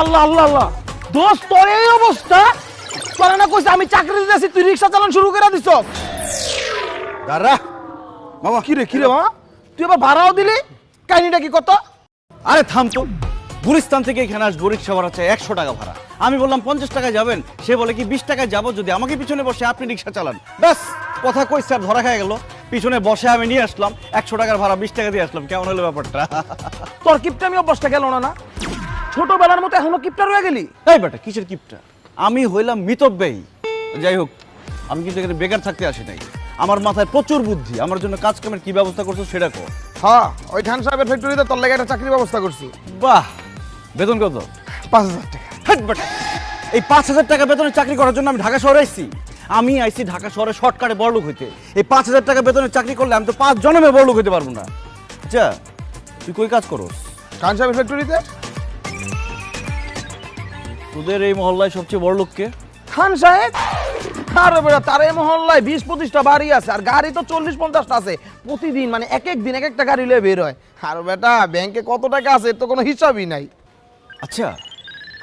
আল্লাহ আল্লাহ আল্লাহ, দোস্ত তোর এই অবস্থা? তোরা না কইছিস আমি চাকরি দিতেছি, তুই রিক্সা চালান শুরু করে দিছ। দাঁড়া মামা। কি রে মামা, তুই আবার ভাড়াও দিলি? কাহিনীটা কি কত? আরে থাম তো, গুলিস্তান থেকে এখানে আসবো, রিক্সা ভাড়া চাই 100 টাকা ভাড়া। আমি বললাম 50 টাকায় যাবেন, সে বলে কি 20 টাকায় যাবো যদি আমাকে পিছনে বসে আপনি রিক্সা চালান। ব্যাস কথা কইছে আর ধরা খাই গেল। পিছনে বসে আমি নিয়ে আসলাম, 100 টাকার ভাড়া 20 টাকা দিয়ে আসলাম। কেমন হলো ব্যাপারটা? তোর কিপটা আমি অভ্যাসটা গেল না? ছোটবেলার মতো এখনো কিপটা রয়ে গেলি? এই বেটা কিসের কিপটা? আমি হইলাম মিতব্যয়ী। যাই হোক, আমি কিন্তু এখানে বেকার থাকতে আসি নাই। আমার মাথায় প্রচুর বুদ্ধি। আমার জন্য কাজ কামের কি ব্যবস্থা করছো সেটা কো। হ্যাঁ, ওই খান সাহেবের ফ্যাক্টরিতে তোর লেগে একটা চাকরির ব্যবস্থা করছি। বাহ, বেতন কত? 5,000 টাকা। হাট বেটা, এই 5,000 টাকা বেতনে চাকরি করার জন্য আমি ঢাকা শহরে আইছি? আমি আইছি ঢাকা শহরে শর্টকাটে বড়লোক হইতে। এই 5,000 টাকা বেতনে চাকরি করলে আমি তো 5 জন্মে বড়লোক হইতে পারবো না। আচ্ছা, তুই কই কাজ করস? খান সাহেবের ফ্যাক্টরিতে। তোদের এই মহল্লায় সবচেয়ে বড়লোক কে? খান সাহেব। আরে বেটা, তার এই মহল্লায় 20-25টা বাড়ি আছে, আর গাড়ি তো 40-50টা আছে। প্রতিদিন মানে এক এক দিন এক একটা গাড়ি লয়ে বের হয়। আর বেটা ব্যাংকে কত টাকা আছে এর তো কোনো হিসাবই নাই। আচ্ছা,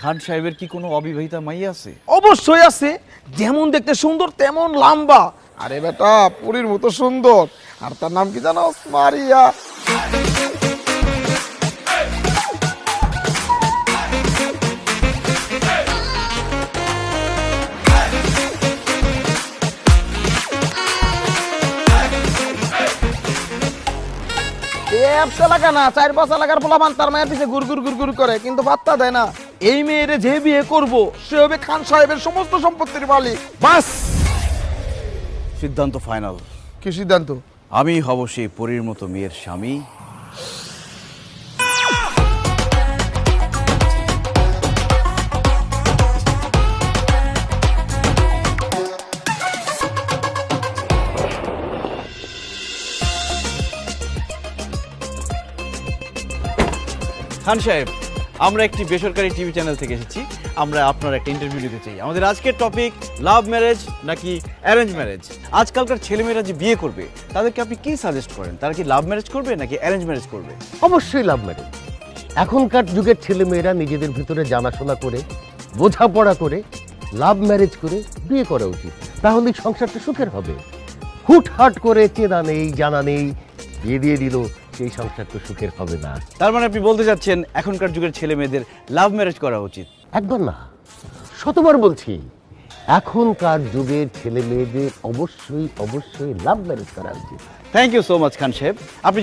খান সাহেবের কি কোনো অবিবাহিতা মাইয়া আছে? অবশ্যই আছে, যেমন দেখতে সুন্দর তেমন লম্বা। আরে বেটা পুরীর মতো সুন্দর, আর তার নাম কি জানো? মারিয়া। এলাকা না, 4-5 এলাকার পোলাপান তার মায়ের পিছে গুড় করে, কিন্তু পাত্তা দেয় না। এই মেয়েরে যে বিয়ে করবো সে হবে খান সাহেবের সমস্ত সম্পত্তির মালিক। বাস, সিদ্ধান্ত ফাইনাল। কি সিদ্ধান্ত? আমি হব সেই পরীর মতো মেয়ের স্বামী। খান সাহেব, আমরা একটি বেসরকারি টিভি চ্যানেল থেকে এসেছি। আমরা আপনার একটা ইন্টারভিউ নিতে চাই। আমাদের আজকের টপিক লাভ ম্যারেজ নাকি অ্যারেঞ্জ ম্যারেজ। আজকালকার ছেলেমেয়েরা যে বিয়ে করবে তাদেরকে আপনি কি সাজেস্ট করেন? তারা কি লাভ ম্যারেজ করবে নাকি অ্যারেঞ্জ ম্যারেজ করবে? অবশ্যই লাভ ম্যারেজ। এখনকার যুগের ছেলেমেয়েরা নিজেদের ভিতরে জানাশোনা করে, বোঝাপড়া করে, লাভ ম্যারেজ করে বিয়ে করা উচিত। তাহলে সংসারটা সুখের হবে। হুটহাট করে চেনা নেই জানা নেই বিয়ে দিয়ে দিল, সেই সংসার তো সুখের হবে না। তার মানে আপনি বলতে চাচ্ছেন এখনকার যুগের ছেলে মেয়েদের লাভ ম্যারেজ করা উচিত? একবার না, শতবার বলছি, এখনকার যুগের ছেলে মেয়েদের অবশ্যই লাভ ম্যারেজ করা উচিত। থ্যাংক ইউ সো মাচ খান সাহেব। আপনি